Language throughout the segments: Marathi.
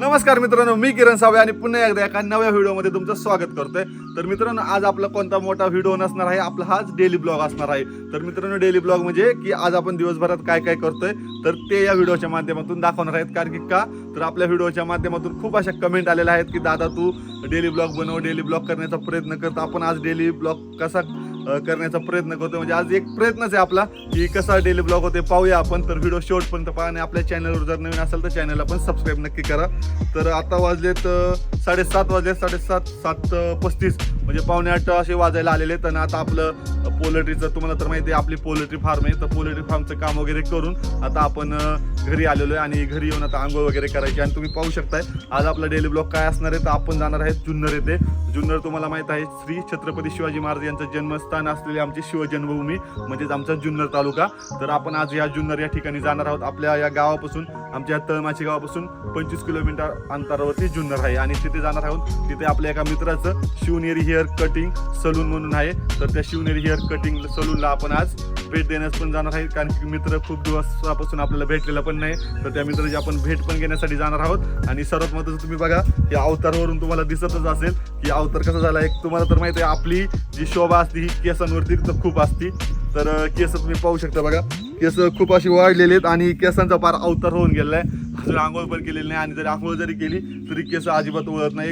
नमस्कार मित्रांनो, मी किरण सावे आणि पुन्हा एकदा एका नव्या व्हिडिओमध्ये तुमचं स्वागत करतोय. तर मित्रांनो, आज आपला कोणता मोठा व्हिडिओ नसणार आहे, आपला हाच डेली ब्लॉग असणार आहे. तर मित्रांनो, डेली ब्लॉग म्हणजे की आज आपण दिवसभरात काय काय करतोय तर ते या व्हिडिओच्या माध्यमातून दाखवणार आहेत. कारण की का तर आपल्या व्हिडिओच्या माध्यमातून खूप अशा कमेंट आलेल्या आहेत की दादा तू डेली ब्लॉग बनव, डेली ब्लॉग करण्याचा प्रयत्न करतो. आपण आज डेली ब्लॉग कसा करण्याचा प्रयत्न करतो, म्हणजे आज एक प्रयत्नच आहे आपला की कसा डेली ब्लॉग होते पाहूया आपण. तर व्हिडिओ शेवटपर्यंत पहा आणि आपल्या चॅनलवर जर नवीन असेल तर चॅनलला पण सबस्क्राईब नक्की करा. तर आता वाजलेत 7:30 वाजले, 7:35 म्हणजे 7:45 असे वाजायला आलेले. तर आता आपलं पोल्ट्रीचं तुम्हाला तर माहिती आहे, आपली पोल्ट्री फार्म आहे. तर पोल्ट्री फार्मचं काम वगैरे करून आता आपण घरी आलेलो आहे आणि घरी येऊन आता आंघोळ वगैरे करायची. आणि तुम्ही पाहू शकताय आज आपला डेली ब्लॉग काय असणार आहे. तर आपण जाणार आहे जुन्नर येथे. जुन्नर तुम्हाला माहित आहे श्री छत्रपती शिवाजी महाराज यांचं जन्मस्थान असलेली आमची शिवजन्मभूमी म्हणजेच आमचा जुन्नर तालुका. तर आपण आज या जुन्नर या ठिकाणी जाणार आहोत. आपल्या या गावापासून, आमच्या तळमाची गावापासून 25 किलोमीटर अंतरावरती जुन्नर आहे आणि तिथे जाणार आहोत. तिथे आपल्या एका मित्राचं शिवनेरी हेअर कटिंग सलून म्हणून आहे. तर त्या शिवनेरी हेअर कटिंग सलूनला आपण आज भेट देण्यास पण जाणार आहे. कारण की मित्र खूप दिवसापासून आपल्याला भेटलेला पण नाही. तर त्या मित्राची आपण भेट पण घेण्यासाठी जाणार आहोत. आणि सर्वात महत्त्वाचं तुम्ही बघा, या अवतारवरून तुम्हाला दिसतच असेल की अवतार कसा झाला आहे. तुम्हाला तर माहिती आहे आपली जी शोभा असते ही केसांवरती तर खूप असती. तर केस तुम्ही पाहू शकता बघा, केस खूप अशी वाढलेले आहेत आणि केसांचा पार अवतार होऊन गेलेला आहे. अजून आंघोळ पण केलेली नाही आणि जरी आंघोळ जरी केली तरी केस अजिबात उळत नाही.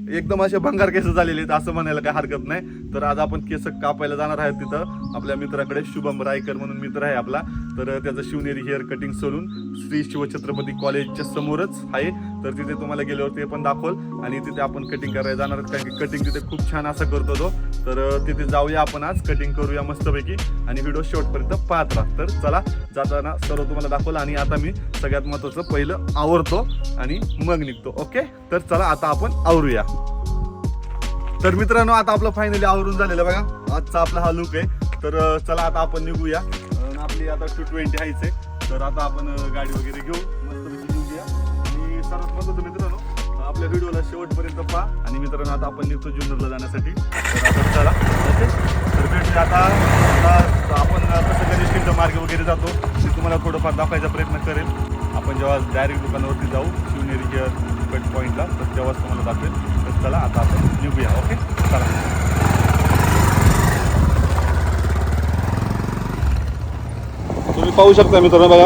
एकदम असे भंगार केस झालेले आहेत असं म्हणायला काही हरकत नाही. तर आज आपण केस कापायला जाणार आहेत तिथं आपल्या मित्राकडे. शुभम रायकर म्हणून मित्र आहे आपला. तर त्याचं Shivneri hair cutting salon Shri Shivchhatrapati कॉलेजच्या समोरच आहे. तर तिथे तुम्हाला गेल्यावर ते पण दाखवल आणि तिथे आपण कटिंग करायला जाणार आहेत. कारण की कटिंग तिथे खूप छान असं करतो तो. तर तिथे जाऊया आपण आज, कटिंग करूया मस्तपैकी आणि व्हिडिओ शेवटपर्यंत पाहत राहा. तर चला, जाताना सर्व तुम्हाला दाखवलं आणि आता मी सगळ्यात महत्त्वाचं पहिलं आवरतो आणि मग निघतो. ओके, तर चला आता आपण आवरूया. तर मित्रांनो, आता आपलं फायनली आवरून झालेलं बघा. आजचा आपला हा लुक आहे. तर चला आता आपण निघूया. आपली आता 220 आहेच आहे. तर आता आपण गाडी वगैरे घेऊ, मस्तपैकी निघूया. आणि सर्वात महत्त्वाचं मित्रांनो, आपल्या व्हिडिओला शेवटपर्यंत पहा. आणि मित्रांनो, आता आपण निघतो जुन्नरला जाण्यासाठी. तर आता चला, ओके. तर भेटूया आता आपण कसं गणेशखिंड मार्ग वगैरे जातो ते तुम्हाला थोडंफार दाखवायचा प्रयत्न करेल. आपण जेव्हा डायरेक्ट दुकानावरती जाऊ शिवनेरी हेअर कट पॉईंटला तर तेव्हाच तुम्हाला दाखवेल. तर चला आता आपण निघूया. ओके, चला. तुम्ही पाहू शकता मित्रांनो बघा,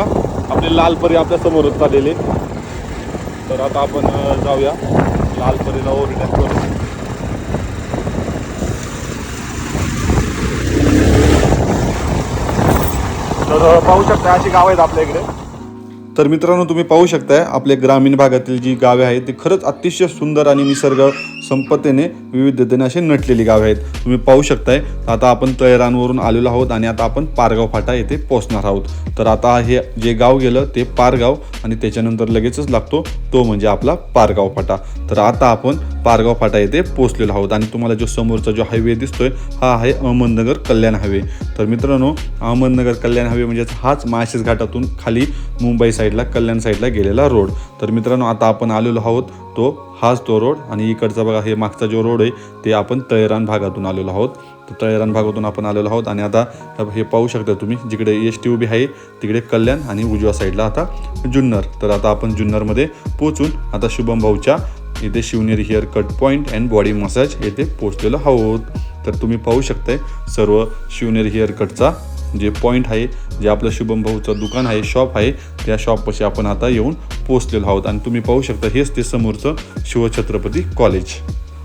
आपले लालपरी आपल्या समोरच चाललेले. तर आता आपण जाऊया लालपरीला ओव्हरटेक करू. तर पाहू शकता अशी गाव आहेत आपल्या इकडे. तर मित्रांनो, तुम्ही पाहू शकताय आपल्या ग्रामीण भागातील जी गावे आहेत ती खरंच अतिशय सुंदर आणि निसर्ग संपत्तीने विविधतेने असे नटलेली गावे आहेत. तुम्ही पाहू शकताय आता आपण तळेरानवरून आलेलो आहोत आणि आता आपण पारगाव फाटा येथे पोहोचणार आहोत. तर आता हे जे गाव गेलं ते पारगाव आणि त्याच्यानंतर लगेचच लागतो तो म्हणजे आपला पारगाव फाटा. तर आता आपण पारगाव फाटा येथे पोहोचलेलो आहोत आणि तुम्हाला जो समोरचा जो हायवे दिसतोय हा आहे अहमदनगर कल्याण हायवे. तर मित्रांनो, अहमदनगर कल्याण हायवे म्हणजे हाच माळशेज घाटातून खाली मुंबई साईडला कल्याण साईडला गेलेला रोड. तर मित्रांनो, आता आपण आलेलो आहोत हाच तो रोड. आणि इकडचा बघा हे मागचा जो रोड आहे ते आपण तळेरान भागातून आलेलो आहोत. तर तळेरान भागातून आपण आलेलो आहोत आणि आता हे पाहू शकता तुम्ही, जिकडे एसटी उभी आहे तिकडे कल्याण आणि उजव्या साईडला आता जुन्नर. तर आता आपण जुन्नरमध्ये पोहोचून आता शुभम भाऊच्या इथे Shivneri haircut point and body massage येथे पोहोचलेलो आहोत. तर तुम्ही पाहू शकताय सर्व शिवनेरी हेअर कटचा जे पॉईंट आहे, जे आपलं शुभम भाऊचं दुकान आहे, शॉप आहे, त्या शॉपपाशी आपण आता येऊन पोहोचलेलो आहोत. आणि तुम्ही पाहू शकता हेच ते समोरचं शिवछत्रपती कॉलेज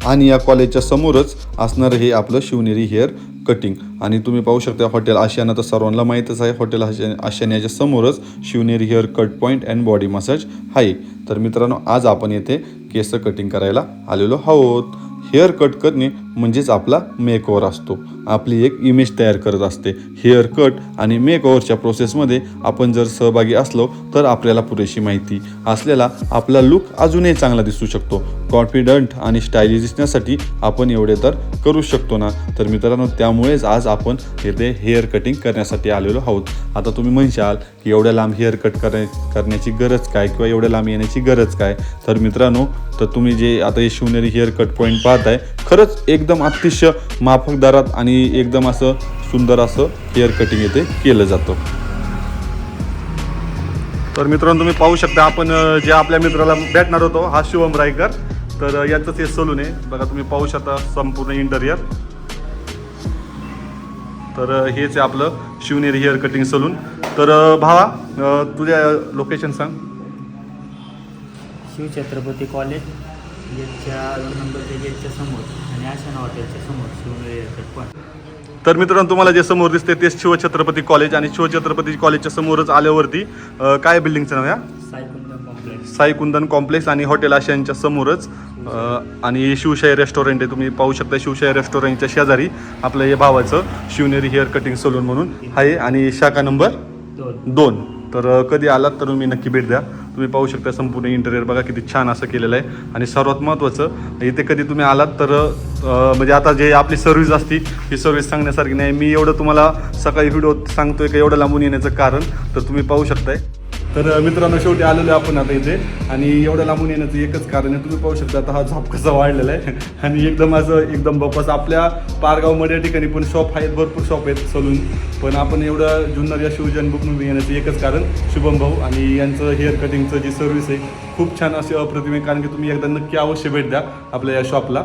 आणि या कॉलेजच्या समोरच असणारं हे आपलं शिवनेरी हेअर कटिंग. आणि तुम्ही पाहू शकता हॉटेल आशियाना तर सर्वांना माहीतच आहे. हॉटेल आशियानाच्या समोरच Shivneri haircut point and body massage आहे. तर मित्रांनो, आज आपण येथे केस कटिंग करायला आलेलो आहोत. हेअर कट करणे म्हणजेच आपला मेकओव्हर असतो. आपली एक इमेज तयार करत असते. हेअर कट आणि मेकओव्हरच्या प्रोसेसमध्ये आपण जर सहभागी असलो तर आपल्याला पुरेशी माहिती असलेला आपला लुक अजूनही चांगला दिसू शकतो. कॉन्फिडंट आणि स्टायलिश दिसण्यासाठी आपण एवढे तर करू शकतो ना. तर मित्रांनो, त्यामुळेच आज आपण येथे हेअर कटिंग करण्यासाठी आलेलो आहोत. आता तुम्ही म्हणशाल की एवढ्या लांब हेअर कट करण्याची गरज काय किंवा एवढ्या लांब येण्याची गरज काय. तर मित्रांनो, तर तुम्ही जे आता हे शिवनेरी हेअर कट पॉईंट पाहताय खरंच एकदम अतिशय माफक दरात आणि एकदम असं सुंदर असं हेअर कटिंग येथे केलं जातं. तर मित्रांनो तुम्ही पाहू शकता आपण जे आपल्या मित्राला भेटणार होतो हा शुभम रायकर. तर याचंच हे सलून आहे बघा, तुम्ही पाहू शकता संपूर्ण इंटेरियर. तर हेच आहे आपलं शिवनेरी हेअर कटिंग सलून. तर भावा तुझ्या लोकेशन सांग. शिवछत्रपती कॉलेज गेटच्या 2 नंबरच्या गेटच्या समोर आणि आशाना हॉटेलच्या समोर शिवनेरी हेअरकट पॉईंट. तर मित्रांनो तुम्हाला जे समोर दिसते तेच शिवछत्रपती कॉलेज आणि शिवछत्रपती कॉलेजच्या समोरच आल्यावरती काय बिल्डिंगचं नाव आहे? साई कुंदन कॉम्प्लेक्स आणि हॉटेल आशियानच्या समोरच आणि शिवशाही रेस्टॉरंट आहे. तुम्ही पाहू शकता शिवशाही रेस्टॉरंटच्या शेजारी आपलं हे भावाचं शिवनेरी हेअर कटिंग सलून म्हणून आहे आणि शाखा नंबर 2. तर कधी आलात तर तुम्ही नक्की भेट द्या. तुम्ही पाहू शकता संपूर्ण इंटेरियर बघा किती छान असं केलेलं आहे. आणि सर्वात महत्त्वाचं इथे कधी तुम्ही आलात तर म्हणजे आता जे आपली सर्व्हिस असती ही सर्व्हिस सांगण्यासारखी नाही. मी एवढं तुम्हाला सकाळी व्हिडिओ सांगतोय का एवढं लांबून येण्याचं कारण तर तुम्ही पाहू शकताय. तर मित्रांनो शेवटी आलेलो आहे आपण आता इथे आणि एवढं लांबून येण्याचं एकच कारण आहे. तुम्ही पाहू शकता आता हा झाप कसा वाढलेला आहे आणि एकदम असं एकदम बपास. आपल्या पारगावमध्ये या ठिकाणी पण शॉप आहेत, भरपूर शॉप आहेत सलून, पण आपण एवढं जुन्नर या शिवजन्मभूमी येण्याचं एकच कारण शुभम भाऊ आणि यांचं हेअर कटिंगचं जी सर्व्हिस आहे खूप छान अशी अप्रतिम आहे. कारण की तुम्ही एकदा नक्की अवश्य भेट द्या आपल्या या शॉपला.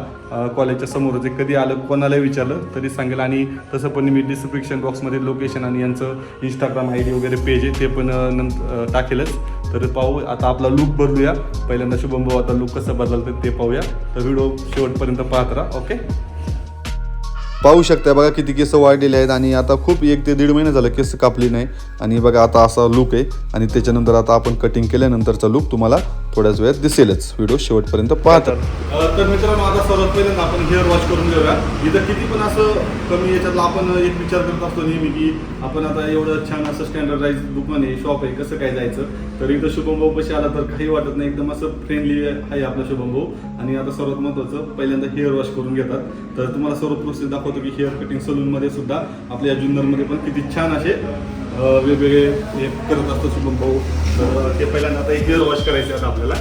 कॉलेजच्या समोरच आहे. कधी आलं कोणालाही विचारलं तरी सांगेल. आणि तसं पण मी डिस्क्रिप्शन बॉक्समध्ये लोकेशन आणि यांचं इंस्टाग्राम ID वगैरे पेज आहे ते पण नंतर टाकेलच. तर पाहू आता आपला लुक बदलूया. पहिल्यांदा शुभम भाऊ आता लुक कसं बदलतं ते पाहूया. तर व्हिडिओ शेवटपर्यंत पाहत राहा. ओके. पाहू शकता बघा किती केस वाढलेले आहेत आणि आता खूप 1 ते 1.5 महिने झालं केस कापली नाही. आणि बघा आता असा लुक आहे आणि त्याच्यानंतर आता आपण कटिंग केल्यानंतरचा लुक तुम्हाला थोड्याच वेळात दिसेलच. व्हिडिओ शेवटपर्यंत पाहतात. तर मित्रांनो आता सर्वात पहिल्यांदा आपण हेअर वॉश करून घेऊया. इथं किती पण असं कमी याच्यातला आपण एक विचार करत असतो नेहमी की आपण आता एवढं छान असं स्टँडर्डाइज दुकान आहे, शॉप आहे, कसं काय जायचं. तर इथं शुभम भाऊ कशी आला तर काही वाटत नाही. एकदम असं फ्रेंडली आहे आपला शुभम भाऊ. आणि आता सर्वात महत्त्वाचं पहिल्यांदा हेअर वॉश करून घेतात. तर तुम्हाला सर्व प्रोसेस दाखवतो की हेअर कटिंग सलूनमध्ये सुद्धा आपल्या जुन्नरमध्ये पण किती छान असे वेगवेगळे हे करत असतो शुभम भाऊ. तर ते पहिल्यांदा आता हेअर वॉश करायचे आता आपल्याला.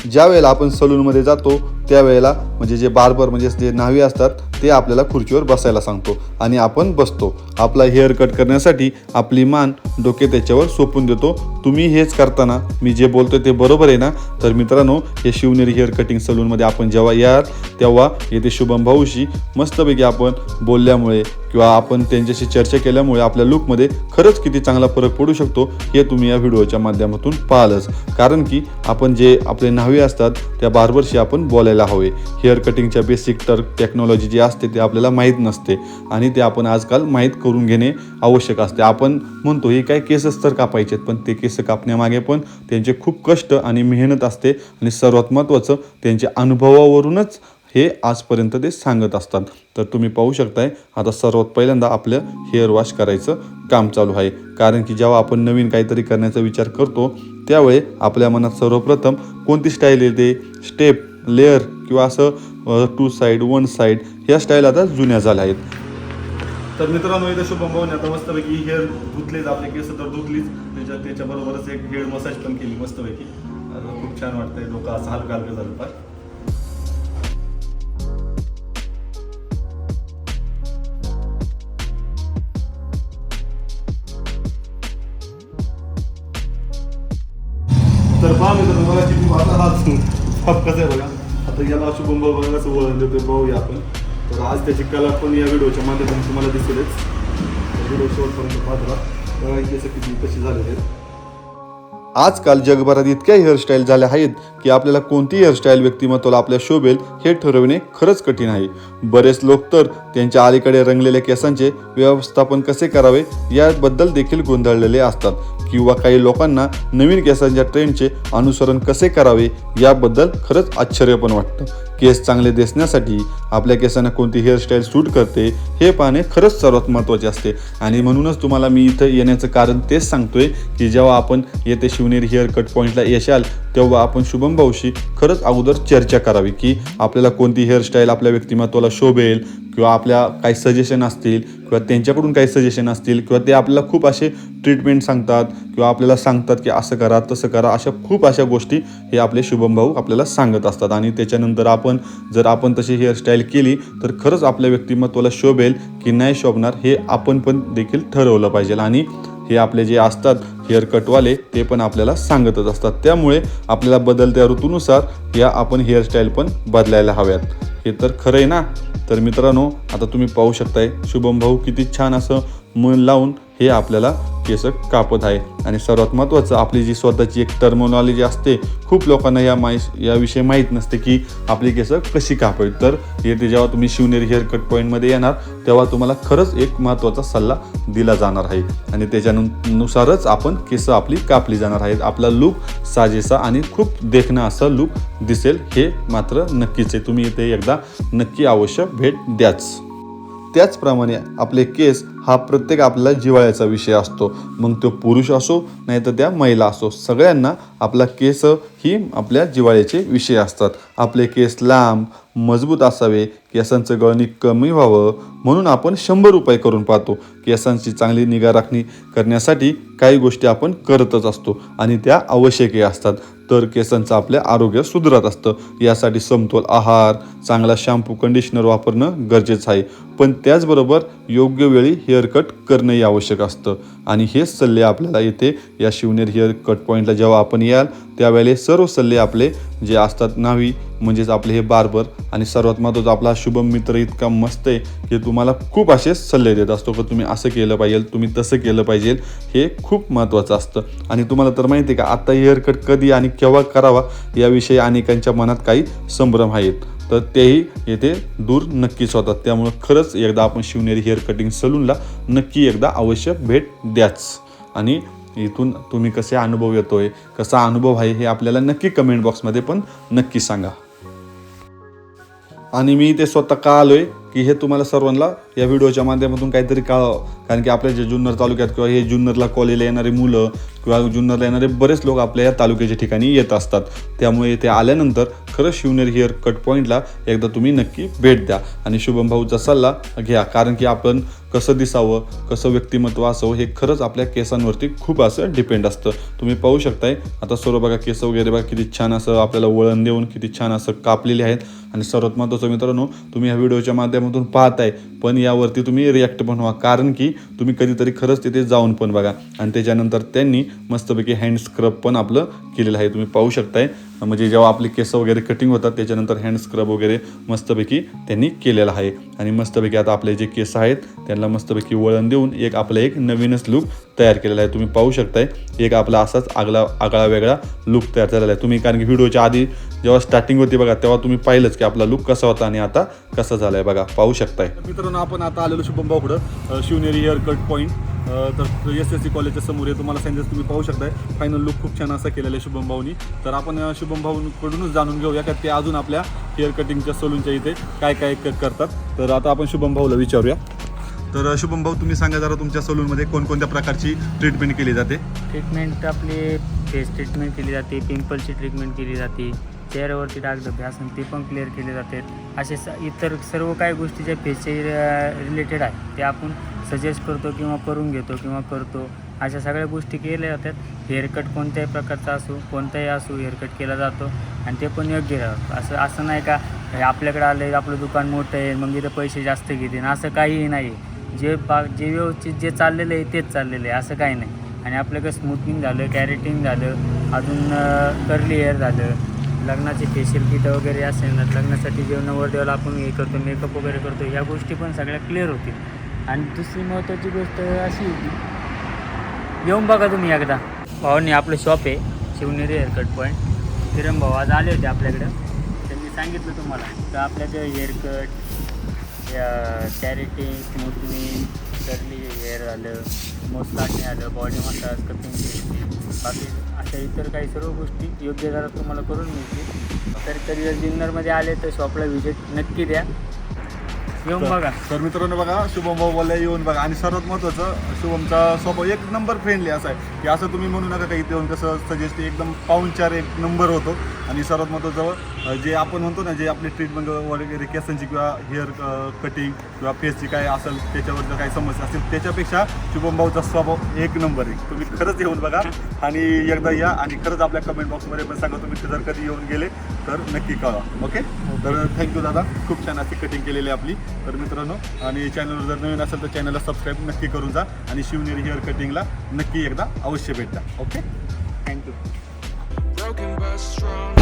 ज्या वेळेला आपण सलूनमध्ये जातो त्यावेळेला म्हणजे जे बार्बर म्हणजे जे न्हावी असतात ते आपल्याला खुर्चीवर बसायला सांगतो आणि आपण बसतो. आपला हेअर कट करण्यासाठी आपली मान डोके त्याच्यावर सोपून देतो. तुम्ही हेच करताना मी जे बोलतोय ते बरोबर आहे ना? तर मित्रांनो हे शिवनेरी हेअर कटिंग सलूनमध्ये आपण जेव्हा याल तेव्हा येथे शुभम भाऊशी मस्तपैकी आपण बोलल्यामुळे किंवा आपण त्यांच्याशी चर्चा केल्यामुळे आपल्या लुकमध्ये खरंच किती चांगला फरक पडू शकतो हे तुम्ही या व्हिडिओच्या माध्यमातून पाहालच. कारण की आपण जे आपले न्हावी असतात त्या बार्बरशी आपण बोलायला हवे. हेअर कटिंगच्या बेसिक टेक्नॉलॉजी जी असते ते आपल्याला माहीत नसते आणि ते आपण आजकाल माहीत करून घेणे आवश्यक असते. आपण म्हणतो हे काय केसच तर कापायचे आहेत, पण ते केस कापण्यामागे पण त्यांचे खूप कष्ट आणि मेहनत असते आणि सर्वात महत्त्वाचं त्यांच्या अनुभवावरूनच हे आजपर्यंत ते सांगत असतात. तर तुम्ही पाहू शकताय आता सर्वात पहिल्यांदा आपलं हेअर वॉश करायचं काम चालू आहे. कारण की जेव्हा आपण नवीन काहीतरी करण्याचा विचार करतो त्यावेळी आपल्या मनात सर्वप्रथम कोणती स्टाईल येते, स्टेप, लेअर किंवा असं 2 साईड 1 साईड ह्या स्टाईल आता जुन्या झाल्या आहेत. तर मित्रांनो इथं शुभम भाऊने आता मस्तपैकी हेअर धुतलेच, आपले केस तर धुतलीच, त्याच्याबरोबरच एक हेअर मसाज पण केली मस्तपैकी. खूप छान वाटतंय. डोकं असं हलकं हलकं झालं पार. तर पहा मित्रांनो बघा किती आता हा छाप कसं आहे बघा. आता याला शुभम भाऊ बघा कसं वळण देतोय पाहूया आपण. तर आज त्याची कला पण या व्हिडिओच्या माध्यमातून तुम्हाला दिसेलच. व्हिडिओ शेवटपर्यंत पाहत राहा. बघा केस किती कशी झालेले आहेत. आजकाल जगभरात इतक्या हेअरस्टाईल झाल्या आहेत की आपल्याला कोणती हेअरस्टाईल व्यक्तिमत्वाला आपल्या शोभेल हे ठरवणे खरंच कठीण आहे. बरेच लोक तर त्यांच्या अलीकडे रंगलेल्या केसांचे व्यवस्थापन कसे करावे याबद्दल देखील गोंधळलेले असतात किंवा काही लोकांना नवीन केसांच्या ट्रेंडचे अनुसरण कसे करावे याबद्दल खरंच आश्चर्य पण वाटतं. केस चांगले दिसण्यासाठी आपल्या केसांना कोणती हेअरस्टाईल सूट करते हे पाहणे खरंच सर्वात महत्त्वाचे असते. आणि म्हणूनच तुम्हाला मी इथं येण्याचं कारण तेच सांगतोय की जेव्हा आपण येथे शिवनेरी हेअर कट पॉईंटला येशाल तेव्हा आपण शुभम भाऊशी खरंच अगोदर चर्चा करावी की आपल्याला कोणती हेअरस्टाईल आपल्या व्यक्तिमत्वाला शोभेल किंवा आपल्या काही सजेशन असतील किंवा त्यांच्याकडून काही सजेशन असतील किंवा ते आपल्याला खूप असे ट्रीटमेंट सांगतात किंवा आपल्याला सांगतात की असं करा तसं करा. अशा खूप अशा गोष्टी हे आपले शुभम भाऊ आपल्याला सांगत असतात. आणि त्याच्यानंतर जर आपण तशी हेअरस्टाईल केली तर खरंच आपल्या व्यक्तिमत्वाला शोभेल की नाही शोभणार हे आपण पण देखील ठरवलं पाहिजे. आणि हे आपले जे असतात हेअर कटवाले ते पण आपल्याला सांगतच असतात. त्यामुळे आपल्याला बदलत्या ऋतूनुसार या आपण हेअरस्टाईल पण बदलायला हव्यात. हे तर खरं आहे ना. तर मित्रांनो, आता तुम्ही पाहू शकताय शुभम भाऊ किती छान असं मन लावून हे आपल्याला केस कापत आहे. आणि सर्वात महत्त्वाचं, आपली जी स्वतःची एक टर्मिनॉलॉजी असते, खूप लोकांना याविषयी माहीत नसते की आपली केस कशी कापावी. तर येथे जेव्हा तुम्ही शिवनेरी हेअर कट पॉईंटमध्ये येणार तेव्हा तुम्हाला खरंच एक महत्त्वाचा सल्ला दिला जाणार आहे आणि त्याच्यानुसारच आपण केस आपली कापली जाणार आहेत. आपला लूक साजेसा आणि खूप देखणा असा लूक दिसेल, हे मात्र नक्कीच आहे. तुम्ही इथे एकदा नक्की अवश्य भेट द्याच. त्याचप्रमाणे आपले केस हा प्रत्येक आपल्याला जिव्हाळ्याचा विषय असतो. मग तो पुरुष असो नाही तर त्या महिला असो, सगळ्यांना आपला केस ही आपल्या जिव्हाळ्याचे विषय असतात. आपले केस लांब मजबूत असावे, केसांचं गळणी कमी व्हावं म्हणून आपण 100 उपाय करून पाहतो. केसांची चांगली निगा राखणी करण्यासाठी काही गोष्टी आपण करतच असतो आणि त्या आवश्यकही असतात. तर केसांचं आपल्या आरोग्य सुधारत असतं. यासाठी समतोल आहार, चांगला शॅम्पू, कंडिशनर वापरणं गरजेचं आहे. पण त्याचबरोबर योग्य वेळी हेअरकट करणंही आवश्यक असतं. आणि हेच सल्ले आपल्याला इथे या शिवनेरी हेअर कट पॉईंटला जेव्हा आपण याल त्यावेळेला सर्व सल्ले आपले जे असतात नावी म्हणजेच आपले हे बार्बर आणि सर्वात महत्त्वाचा आपला शुभम मित्र इतका मस्त आहे की तुम्हाला खूप असे सल्ले देत असतो की तुम्ही असं केलं पाहिजे, तुम्ही तसं केलं पाहिजे. हे खूप महत्त्वाचं असतं. आणि तुम्हाला तर माहिती आहे का, आता हेअरकट कधी आणि केव्हा करावा याविषयी अनेकांच्या मनात काही संभ्रम आहेत. तर तेही येथे दूर नक्कीच होतात. त्यामुळं खरंच एकदा आपण शिवनेरी हेअर कटिंग सलूनला नक्की एकदा अवश्य भेट द्याच. आणि इथून तुम्ही कसे अनुभव येतोय, कसा अनुभव आहे हे आपल्याला नक्की कमेंट बॉक्समध्ये पण नक्की सांगा. आणि मी ते स्वतः का आलोय की हे तुम्हाला सर्वांना या व्हिडिओच्या माध्यमातून काहीतरी कळावं. कारण की आपल्या जे जुन्नर तालुक्यात किंवा हे जुन्नरला कॉलेजला येणारी मुलं किंवा जुन्नरला येणारे बरेच लोक आपल्या या तालुक्याच्या ठिकाणी येत असतात. त्यामुळे इथे आल्यानंतर खरंच शिवनेरी हेअर कट पॉईंटला एकदा तुम्ही नक्की भेट द्या आणि शुभम भाऊचा सल्ला घ्या. कारण की आपण कसं दिसावं, कसं व्यक्तिमत्व असावं हे खरंच आपल्या केसांवरती खूप असं डिपेंड असतं. तुम्ही पाहू शकताय आता सर्व बघा, केस वगैरे बघा किती छान असं आपल्याला वळण देऊन किती छान असं कापलेले आहेत. आणि सर्वात महत्त्वाचं मित्रांनो, तुम्ही ह्या व्हिडिओच्या माध्यमातून पाहताय पण यावरती तुम्ही रिॲक्ट पण व्हा. कारण की तुम्ही कधीतरी खरंच तिथे जाऊन पण बघा. आणि त्याच्यानंतर त्यांनी मस्तपैकी हँड स्क्रब पण आपलं केलेलं आहे. तुम्ही पाहू शकताय म्हणजे जेव्हा आपली केस वगैरे कटिंग होतात त्याच्यानंतर हँड स्क्रब वगैरे मस्तपैकी त्यांनी केलेलं आहे. आणि मस्तपैकी आता आपले जे केस आहेत त्यांना मस्तपैकी वळण देऊन एक नवीनच लूक तयार केलेला आहे. तुम्ही पाहू शकताय एक आपला असाच आगळा वेगळा लूक तयार झालेला आहे. तुम्ही कारण की व्हिडिओच्या आधी जेव्हा स्टार्टिंग होती बघा तेव्हा तुम्ही पाहिलंच की आपला लूक कसा होता आणि आता कसा झाला आहे बघा, पाहू शकताय. मित्रांनो, आपण आता आलेलो शुभम भाऊकडं शिवनेरी हेअर कट पॉईंट. तर SSC कॉलेजच्या समोर आहे. तुम्हाला सांगितलं तुम्ही पाहू शकताय फायनल लुक खूप छान असा केलेला आहे शुभम भाऊनी. तर आपण शुभम भाऊकडूनच जाणून घेऊया की ते अजून आपल्या हेअर कटिंगच्या सलूनच्या इथे काय काय करतात. तर आता आपण शुभम भाऊला विचारूया. तर शुभम भाऊ, तुम्ही सांगा जरा तुमच्या सलूनमध्ये कोणकोणत्या प्रकारची ट्रीटमेंट केली जाते? ट्रीटमेंट आपली फेस ट्रीटमेंट केली जाते, पिंपलची ट्रीटमेंट केली जाते, चेहऱ्यावरती डागधब्बे असून ते पण क्लिअर केले जाते. असे इतर सर्व काही गोष्टी ज्या फेसचे रिलेटेड आहे ते आपण सजेस्ट करतो किंवा करून घेतो किंवा करतो. अशा सगळ्या गोष्टी केल्या जातात. हेअरकट कोणत्याही प्रकारचा असो, कोणताही असो हेअरकट केला जातो आणि ते पण योग्य राहतं. असं नाही का आपल्याकडे आलं आपलं दुकान मोठं आहे मग इथं पैसे जास्त घेतील, असं काहीही नाही. जे व्यवस्थित जे चाललेलं आहे तेच चाललेलं आहे, असं काही नाही. आणि आपल्याकडे स्मूथनिंग झालं, कॅरेटिंग झालं, अजून कर्ली हेअर झालं, लग्नाचे फेशियल किट वगैरे असेल ना, लग्नासाठी जे नवरदेवाला आपण हे करतो, मेकअप वगैरे करतो, ह्या गोष्टी पण सगळ्या क्लिअर होतील. आणि दुसरी महत्त्वाची गोष्ट अशी होती, येऊन बघा तुम्ही एकदा. भावांनी आपलं शॉप आहे शिवनेरी हेअरकट पॉईंट. किरण भाऊ आज आले होते आपल्याकडं. त्यांनी सांगितलं तुम्हाला तर आपल्याकडे हेअरकट, कॅरेटिंग, स्मूथनिंग, कर्ली हेअर झालं, मोस्टाटणे आलं, बॉडी मसाज, कटिंग केली, बाकी अशा इतर काही सर्व गोष्टी योग्य दरात तुम्हाला करून मिळतील. तर जर जुन्नरमध्ये आले तर शॉपला व्हिजिट नक्की द्या, येऊन बघा. तर मित्रांनो बघा, शुभम भाऊ बोलला येऊन बघा. आणि सर्वात महत्त्वाचं शुभमचा स्वभाव एक नंबर फ्रेंडली असा आहे की असं तुम्ही म्हणू नका काही इथे येऊन कसं सजेस्ट, एकदम पाहुणचार एक नंबर होतो. आणि सर्वात महत्त्वाचं जे आपण म्हणतो ना, जे आपली ट्रीटमेंट वगैरे केसांची किंवा हेअर कटिंग किंवा फेसची काय असेल त्याच्यावर जर काही समस्या असतील त्याच्यापेक्षा शुभम भाऊचा स्वभाव एक नंबर आहे. तुम्ही खरंच येऊन बघा आणि एकदा या आणि खरंच आपल्या कमेंट बॉक्समध्ये पण सांगा तुम्ही जर कधी येऊन गेले तर नक्की कळवा. ओके, तर थँक्यू दादा, खूप छान अशी कटिंग केलेली आहे आपली. तर मित्रांनो, आणि चॅनलवर जर नवीन असेल तर चॅनलला सबस्क्राईब नक्की करून जा आणि शिवनेरी हेअर कटिंगला नक्की एकदा अवश्य भेट द्या. Okay, thank you. broken but strong.